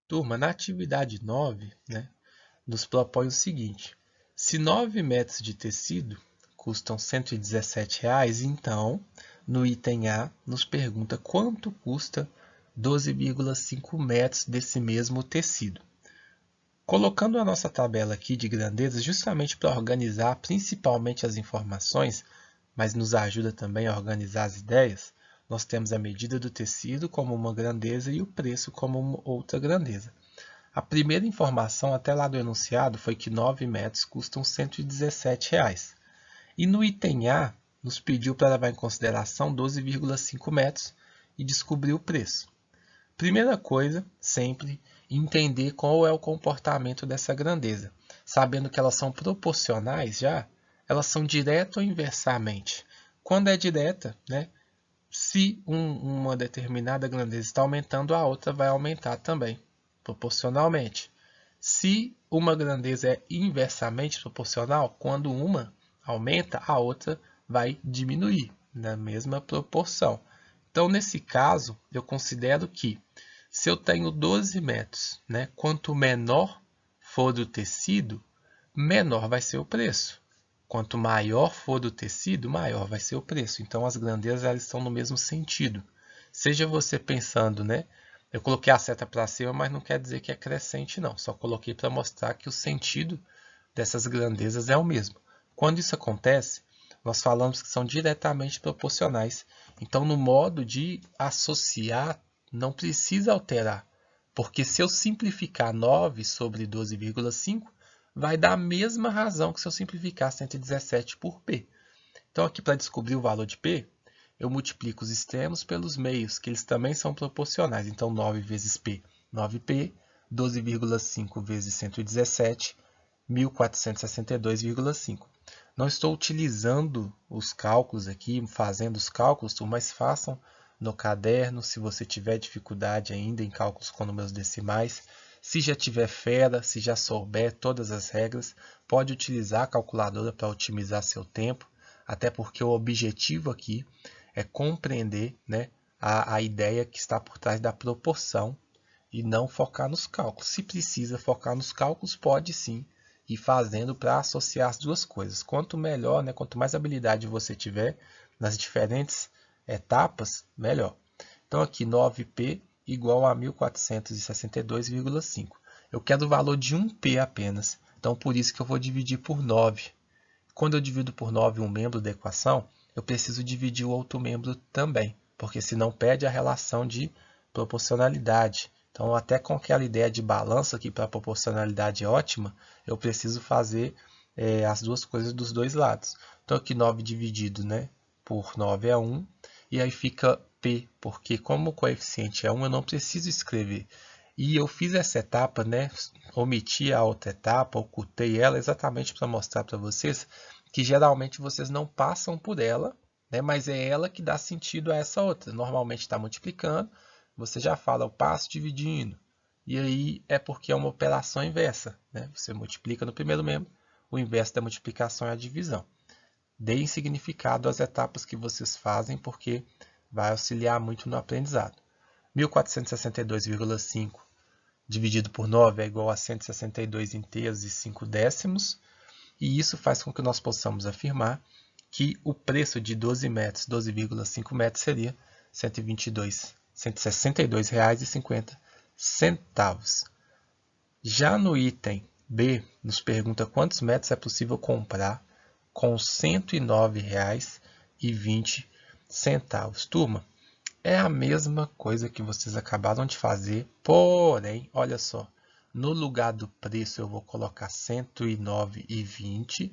Turma, na atividade 9, né, nos propõe o seguinte: se 9 metros de tecido custam R$ 117, então, no item A, nos pergunta quanto custa 12,5 metros desse mesmo tecido. Colocando a nossa tabela aqui de grandezas, justamente para organizar principalmente as informações, mas nos ajuda também a organizar as ideias, nós temos a medida do tecido como uma grandeza e o preço como uma outra grandeza. A primeira informação até lá do enunciado foi que 9 metros custam R$ 117. E no item A, nos pediu para levar em consideração 12,5 metros e descobrir o preço. Primeira coisa, sempre, entender qual é o comportamento dessa grandeza. Sabendo que elas são proporcionais já, elas são direta ou inversamente. Quando é direta, né, se uma determinada grandeza está aumentando, a outra vai aumentar também, proporcionalmente. Se uma grandeza é inversamente proporcional, quando uma aumenta, a outra vai diminuir na mesma proporção. Então, nesse caso, eu considero que se eu tenho 12 metros, né, quanto menor for o tecido, menor vai ser o preço. Quanto maior for o tecido, maior vai ser o preço. Então, as grandezas elas estão no mesmo sentido. Seja você pensando, né? Eu coloquei a seta para cima, mas não quer dizer que é crescente, não. Só coloquei para mostrar que o sentido dessas grandezas é o mesmo. Quando isso acontece, nós falamos que são diretamente proporcionais. Então, no modo de associar, não precisa alterar. Porque se eu simplificar 9 sobre 12,5, vai dar a mesma razão que se eu simplificar 117 por P. Então, aqui para descobrir o valor de P, eu multiplico os extremos pelos meios, que eles também são proporcionais. Então, 9 vezes P, 9P, 12,5 vezes 117, 1462,5. Não estou utilizando os cálculos aqui, fazendo os cálculos, mas façam no caderno, se você tiver dificuldade ainda em cálculos com números decimais. Se já tiver fera, se já souber todas as regras, pode utilizar a calculadora para otimizar seu tempo, até porque o objetivo aqui é compreender, né, a ideia que está por trás da proporção e não focar nos cálculos. Se precisa focar nos cálculos, pode sim ir fazendo para associar as duas coisas. Quanto melhor, né, quanto mais habilidade você tiver nas diferentes etapas, melhor. Então aqui 9P igual a 1462,5. Eu quero o valor de 1P apenas, então por isso que eu vou dividir por 9. Quando eu divido por 9 um membro da equação, eu preciso dividir o outro membro também, porque senão perde a relação de proporcionalidade. Então, até com aquela ideia de balanço aqui para a proporcionalidade ótima, eu preciso fazer as duas coisas dos dois lados. Então, aqui 9 dividido, né, por 9 é 1, e aí fica P, porque como o coeficiente é 1, eu não preciso escrever. E eu fiz essa etapa, né, omiti a outra etapa, ocultei ela exatamente para mostrar para vocês que geralmente vocês não passam por ela, né, mas é ela que dá sentido a essa outra. Normalmente está multiplicando, você já fala, eu passo dividindo. E aí é porque é uma operação inversa, né? Você multiplica no primeiro membro, o inverso da multiplicação é a divisão. Deem significado às etapas que vocês fazem, porque vai auxiliar muito no aprendizado. 1462,5 dividido por 9 é igual a 162 inteiros e 5 décimos. E isso faz com que nós possamos afirmar que o preço de 12 metros, 12,5 metros, seria R$ 162,50. Já no item B, nos pergunta quantos metros é possível comprar com R$ 109,20. Turma, é a mesma coisa que vocês acabaram de fazer, porém, olha só, no lugar do preço eu vou colocar R$ 109,20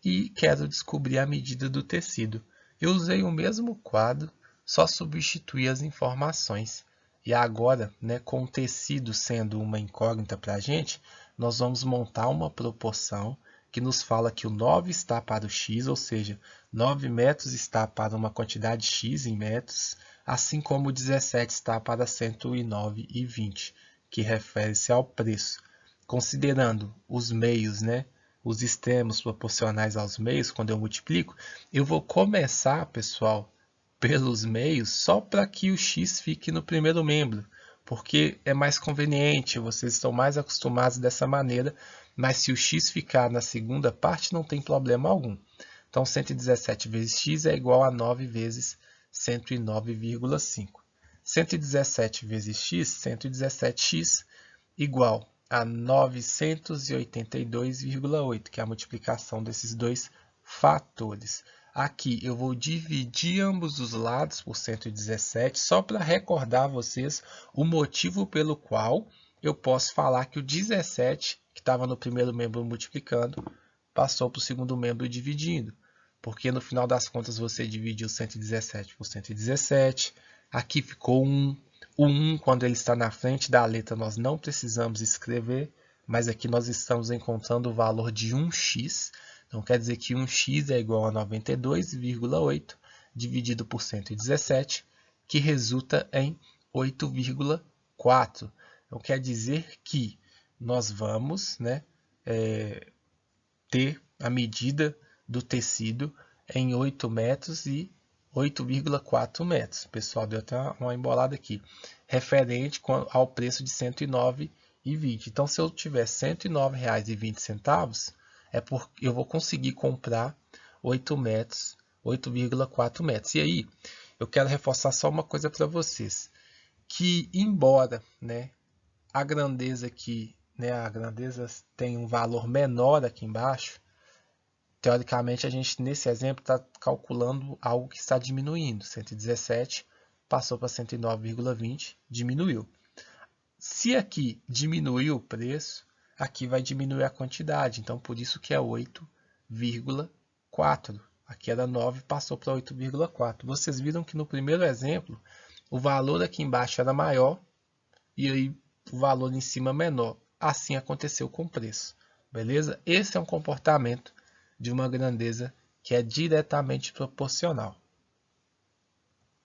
e quero descobrir a medida do tecido. Eu usei o mesmo quadro, só substituí as informações. E agora, né, com o tecido sendo uma incógnita para a gente, nós vamos montar uma proporção que nos fala que o 9 está para o x, ou seja, 9 metros está para uma quantidade x em metros, assim como o 17 está para 109,20, que refere-se ao preço. Considerando os meios, né, os extremos proporcionais aos meios, quando eu multiplico, eu vou começar, pessoal, pelos meios só para que o x fique no primeiro membro, porque é mais conveniente, vocês estão mais acostumados dessa maneira, mas se o x ficar na segunda parte, não tem problema algum. Então, 117 vezes x é igual a 9 vezes 109,5. 117 vezes x, 117x, igual a 982,8, que é a multiplicação desses dois fatores. Aqui eu vou dividir ambos os lados por 117, só para recordar a vocês o motivo pelo qual eu posso falar que o 17, que estava no primeiro membro multiplicando, passou para o segundo membro dividindo. Porque no final das contas você dividiu 117 por 117, aqui ficou 1. O 1, quando ele está na frente da letra, nós não precisamos escrever, mas aqui nós estamos encontrando o valor de 1x. Então, quer dizer que 1x é igual a 92,8 dividido por 117, que resulta em 8,4. Então, quer dizer que nós vamos, né, ter a medida do tecido em 8 metros e 8,4 metros. Pessoal, deu até uma embolada aqui. Referente ao preço de R$ 109,20. Então, se eu tiver R$ 109,20, eu vou conseguir comprar 8 metros, 8,4 metros. E aí, eu quero reforçar só uma coisa para vocês. Que embora, né, a grandeza aqui, né, a grandeza tem um valor menor aqui embaixo, teoricamente, a gente, nesse exemplo, está calculando algo que está diminuindo. 117 passou para 109,20, diminuiu. Se aqui diminuiu o preço, aqui vai diminuir a quantidade. Então, por isso que é 8,4. Aqui era 9, passou para 8,4. Vocês viram que no primeiro exemplo, o valor aqui embaixo era maior e aí o valor em cima menor. Assim aconteceu com o preço. Beleza? Esse é um comportamento de uma grandeza que é diretamente proporcional.